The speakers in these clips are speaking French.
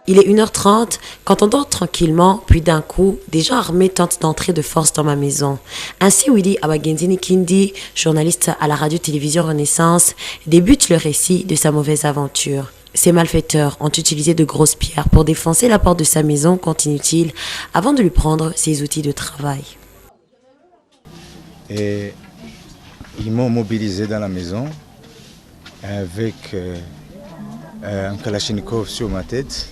Il est 1h30 quand on dort tranquillement, puis d'un coup, des gens armés tentent d'entrer de force dans ma maison. Ainsi, Willy Abagenzini Kindi, journaliste à la radio-télévision Renaissance, débute le récit de sa mauvaise aventure. Ces malfaiteurs ont utilisé de grosses pierres pour défoncer la porte de sa maison, continue-t-il, avant de lui prendre ses outils de travail. Et ils m'ont mobilisé dans la maison avec un kalachnikov sur ma tête.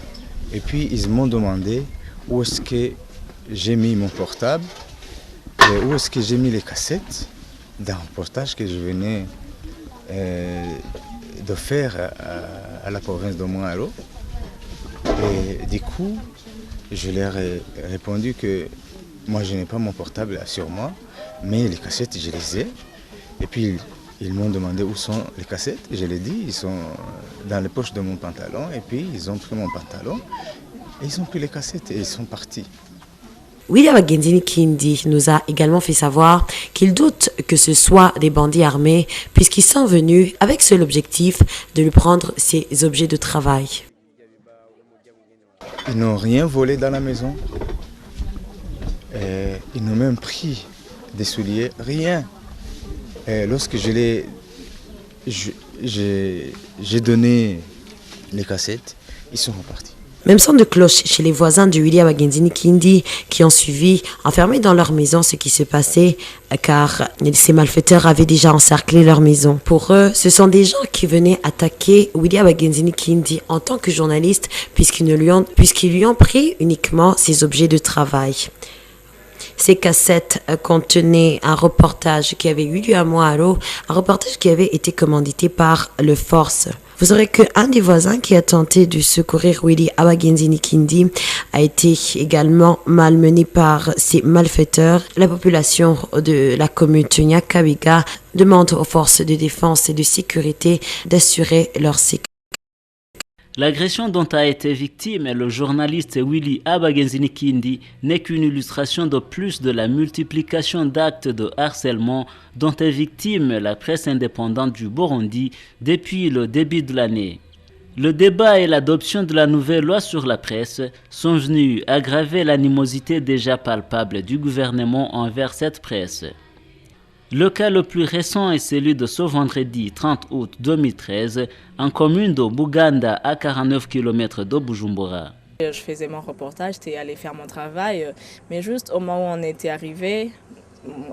Et puis ils m'ont demandé où est-ce que j'ai mis mon portable et où est-ce que j'ai mis les cassettes d'un reportage que je venais de faire à la province de Moaro. Et du coup, je leur ai répondu que moi je n'ai pas mon portable sur moi, mais les cassettes je les ai. Et puis ils m'ont demandé où sont les cassettes. Je l'ai dit, ils sont dans les poches de mon pantalon. Et puis ils ont pris mon pantalon et ils ont pris les cassettes et ils sont partis. Willy Abagenzini Kindi nous a également fait savoir qu'il doute que ce soit des bandits armés puisqu'ils sont venus avec seul objectif de lui prendre ses objets de travail. Ils n'ont rien volé dans la maison. Et ils n'ont même pris des souliers, rien. Et lorsque j'ai donné les cassettes, ils sont repartis. Même son de cloche chez les voisins de Willy Abagenzini Kindi qui ont suivi, enfermés dans leur maison, ce qui se passait car ces malfaiteurs avaient déjà encerclé leur maison. Pour eux, ce sont des gens qui venaient attaquer Willy Abagenzini Kindi en tant que journaliste puisqu'ils lui ont pris uniquement ses objets de travail. Ces cassettes contenaient un reportage qui avait eu lieu à Moaro, un reportage qui avait été commandité par le Force. Vous saurez qu'un des voisins qui a tenté de secourir Willy Abagenzini Kindi a été également malmené par ces malfaiteurs. La population de la commune de Nyakabiga demande aux forces de défense et de sécurité d'assurer leur sécurité. L'agression dont a été victime le journaliste Willy Abagenzini Kindi n'est qu'une illustration de plus de la multiplication d'actes de harcèlement dont est victime la presse indépendante du Burundi depuis le début de l'année. Le débat et l'adoption de la nouvelle loi sur la presse sont venus aggraver l'animosité déjà palpable du gouvernement envers cette presse. Le cas le plus récent est celui de ce vendredi 30 août 2013 en commune de Buganda à 49 km de Bujumbura. Je faisais mon reportage, j'étais allée faire mon travail, mais juste au moment où on était arrivé,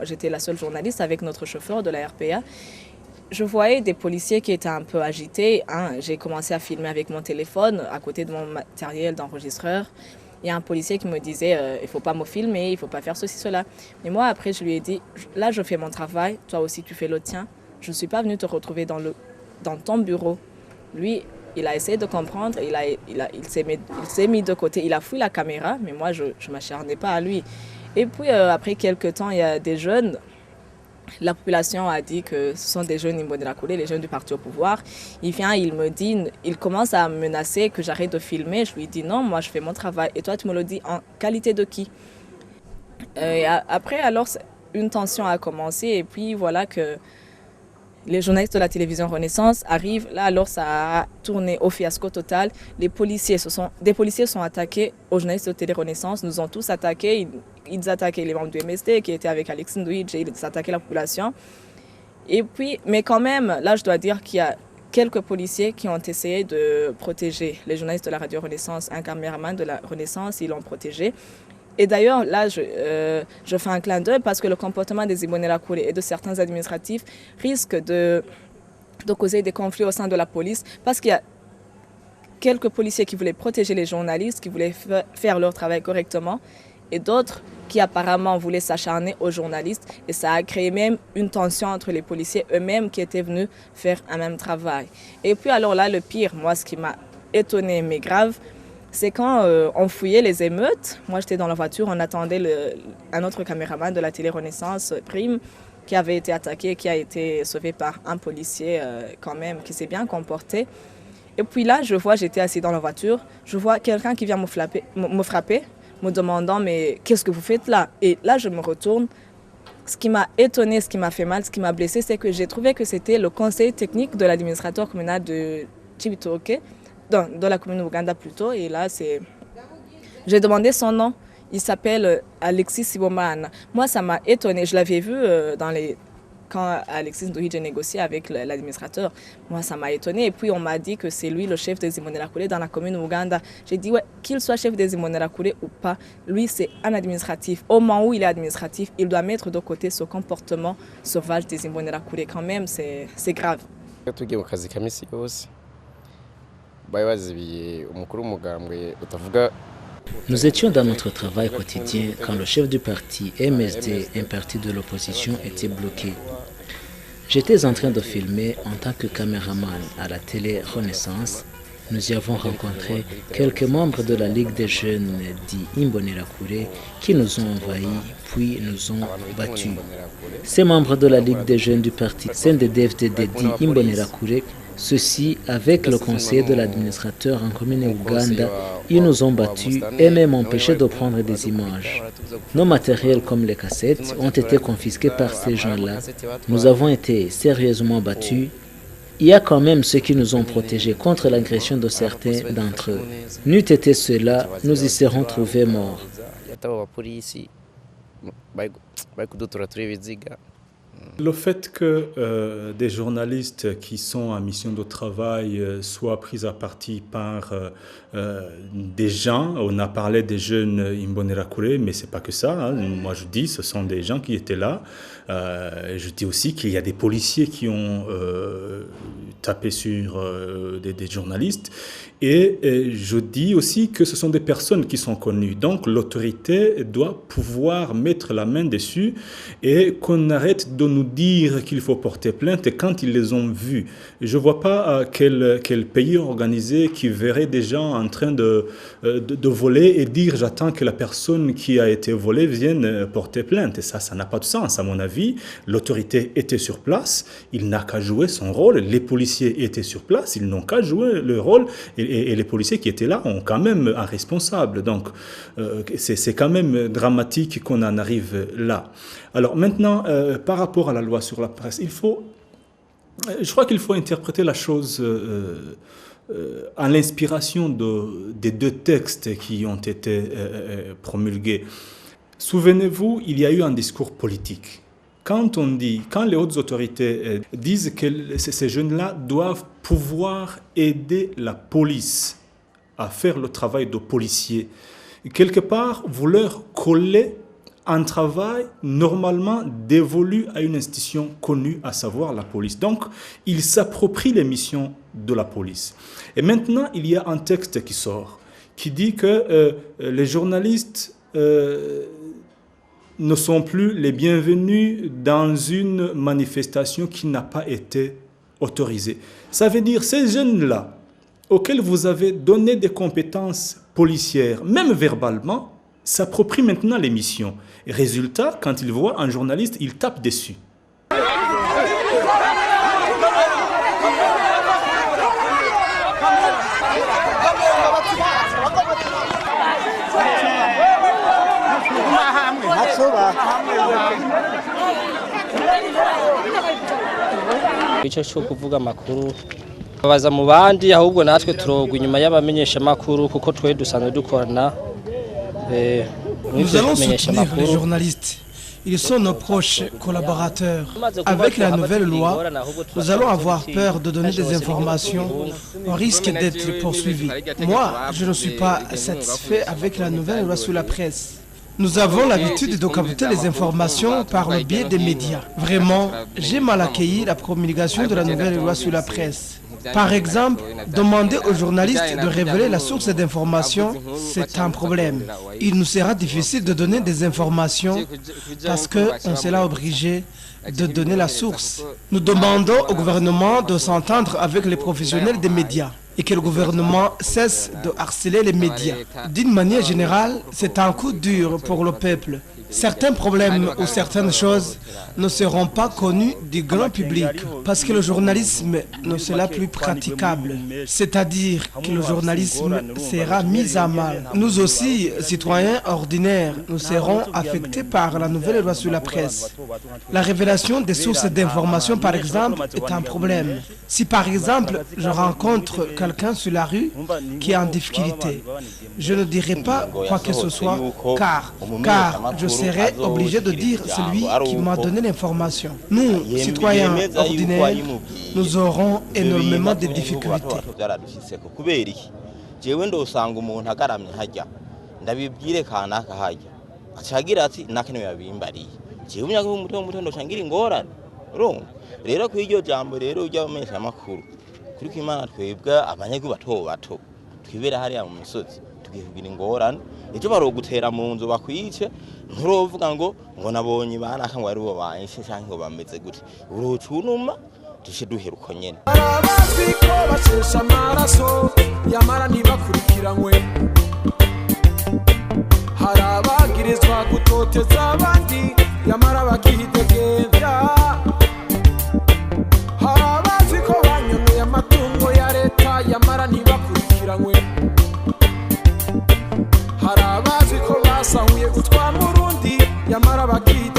j'étais la seule journaliste avec notre chauffeur de la RPA. Je voyais des policiers qui étaient un peu agités. J'ai commencé à filmer avec mon téléphone à côté de mon matériel d'enregistreur. Il y a un policier qui me disait il ne faut pas me filmer, il ne faut pas faire ceci, cela. Mais moi, après, je lui ai dit là, je fais mon travail, toi aussi, tu fais le tien. Je ne suis pas venue te retrouver dans ton bureau. Lui, il a essayé de comprendre, il s'est mis de côté, il a fouillé la caméra, mais moi, je ne m'acharnais pas à lui. Et puis, après quelques temps, il y a des jeunes. La population a dit que ce sont des jeunes Imbonerakure, les jeunes du parti au pouvoir. Il vient, il commence à me menacer que j'arrête de filmer. Je lui dis non, moi je fais mon travail. Et toi tu me le dis en qualité de qui? Après, alors une tension a commencé et puis voilà que les journalistes de la télévision Renaissance arrivent. Là alors ça a tourné au fiasco total. Des policiers sont attaqués aux journalistes de Télé Renaissance, nous ont tous attaqués. Ils attaquaient les membres du MST qui étaient avec Alex Ndouidje, ils attaquaient la population. Et puis, mais quand même, là je dois dire qu'il y a quelques policiers qui ont essayé de protéger les journalistes de la radio Renaissance, un caméraman de la Renaissance, ils l'ont protégé. Et d'ailleurs, là, je fais un clin d'œil parce que le comportement des Imbonerakure et de certains administratifs risque de causer des conflits au sein de la police parce qu'il y a quelques policiers qui voulaient protéger les journalistes, qui voulaient faire leur travail correctement et d'autres qui apparemment voulaient s'acharner aux journalistes. Et ça a créé même une tension entre les policiers eux-mêmes qui étaient venus faire un même travail. Et puis alors là, le pire, moi, ce qui m'a étonné mais grave, c'est quand on fouillait les émeutes. Moi, j'étais dans la voiture, on attendait un autre caméraman de la télé Renaissance, Prime, qui avait été attaqué, qui a été sauvé par un policier quand même, qui s'est bien comporté. Et puis là, j'étais assis dans la voiture, je vois quelqu'un qui vient me frapper, me demandant « mais qu'est-ce que vous faites là ?» Et là, je me retourne. Ce qui m'a étonné, ce qui m'a fait mal, ce qui m'a blessé, c'est que j'ai trouvé que c'était le conseil technique de l'administrateur communal de Cibitoke, dans la commune d'Ouganda plutôt. Et là, j'ai demandé son nom. Il s'appelle Alexis Sibomana. Moi, ça m'a étonné. Je l'avais vu quand Alexis Ndohidje négociait avec l'administrateur. Moi, ça m'a étonné. Et puis, on m'a dit que c'est lui le chef des Imbonerakure dans la commune d'Ouganda. J'ai dit, ouais, qu'il soit chef des Imbonerakure ou pas, lui, c'est un administratif. Au moment où il est administratif, il doit mettre de côté ce comportement sauvage des Imbonerakure. Quand même, c'est grave. Nous étions dans notre travail quotidien quand le chef du parti MSD, un parti de l'opposition, était bloqué. J'étais en train de filmer en tant que caméraman à la télé Renaissance. Nous y avons rencontré quelques membres de la Ligue des jeunes dits Imbonerakure qui nous ont envahis puis nous ont battus. Ces membres de la Ligue des jeunes du parti CNDD-FDD dit Imbonerakure, ceci avec le conseiller de l'administrateur en commune Ouganda, ils nous ont battus et même empêchés de prendre des images. Nos matériels comme les cassettes ont été confisqués par ces gens-là. Nous avons été sérieusement battus. Il y a quand même ceux qui nous ont protégés contre l'agression de certains d'entre eux. N'eût été cela, nous y serons trouvés morts. Le fait que des journalistes qui sont en mission de travail soient pris à partie par des gens, on a parlé des jeunes Imbonerakure, mais c'est pas que ça. Hein. Moi je dis, ce sont des gens qui étaient là. Je dis aussi qu'il y a des policiers qui ont tapé sur des journalistes. Et je dis aussi que ce sont des personnes qui sont connues. Donc l'autorité doit pouvoir mettre la main dessus et qu'on arrête de nous dire qu'il faut porter plainte quand ils les ont vus. Je ne vois pas quel pays organisé qui verrait des gens en train de voler et dire j'attends que la personne qui a été volée vienne porter plainte. Et ça n'a pas de sens à mon avis. L'autorité était sur place, il n'a qu'à jouer son rôle. Les policiers étaient sur place, ils n'ont qu'à jouer le rôle. Et les policiers qui étaient là ont quand même un responsable. Donc, c'est quand même dramatique qu'on en arrive là. Alors maintenant, par rapport à la loi sur la presse, je crois qu'il faut interpréter la chose à l'inspiration des deux textes qui ont été promulgués. Souvenez-vous, il y a eu un discours politique. Quand les hautes autorités disent que ces jeunes-là doivent pouvoir aider la police à faire le travail de policier, quelque part, vous leur collez un travail normalement dévolu à une institution connue, à savoir la police. Donc, ils s'approprient les missions de la police. Et maintenant, il y a un texte qui sort, qui dit que les journalistes ne sont plus les bienvenus dans une manifestation qui n'a pas été autorisée. Ça veut dire ces jeunes-là, auxquels vous avez donné des compétences policières, même verbalement, s'approprient maintenant les missions. Et résultat, quand ils voient un journaliste, ils tapent dessus. Icyo cyo kuvuga amakuru babaza mu bandi ahubwo natwe turogwa inyuma y'abamenyesha makuru kuko twe dusanzwe dukorana Nous allons soutenir les journalistes. Ils sont nos proches collaborateurs. Avec la nouvelle loi, nous allons avoir peur de donner des informations. On risque d'être poursuivis. Moi, je ne suis pas satisfait avec la nouvelle loi sur la presse. Nous avons l'habitude de capter les informations par le biais des médias. Vraiment, j'ai mal accueilli la promulgation de la nouvelle loi sur la presse. Par exemple, demander aux journalistes de révéler la source d'informations, c'est un problème. Il nous sera difficile de donner des informations parce qu'on sera obligé de donner la source. Nous demandons au gouvernement de s'entendre avec les professionnels des médias et que le gouvernement cesse de harceler les médias. D'une manière générale, c'est un coup dur pour le peuple. Certains problèmes ou certaines choses ne seront pas connus du grand public parce que le journalisme ne sera plus praticable. C'est-à-dire que le journalisme sera mis à mal. Nous aussi, citoyens ordinaires, nous serons affectés par la nouvelle loi sur la presse. La révélation des sources d'information, par exemple, est un problème. Si par exemple, je rencontre quelqu'un sur la rue qui est en difficulté, je ne dirai pas quoi que ce soit car je serai obligé de dire celui qui m'a donné l'information. Nous, citoyens ordinaires, nous aurons énormément de difficultés. rero ku iryo jambo rero ry'abamenyesha amakuru kuri ko Imana twebwe abanyagihugu bato bato twibera hariya mu misozi tugihugira ingorane ejo barogutera mu nzu bakwice nturovuga ngo nabonye banaka ngo ari bo banyishe cyangwa ngo bameze gute urucunuma dushe duheruko nyene abaziko bashesha amaraso yamara ntibakurikiranywe hari abagirizwa gutoteza abandi yamara bakihidegembya hari abaziko banyoneye amatungo ya leta yamara ntibakurikiranywe hari abaziko basahuye gutwara Burundi yamara bakihidegembya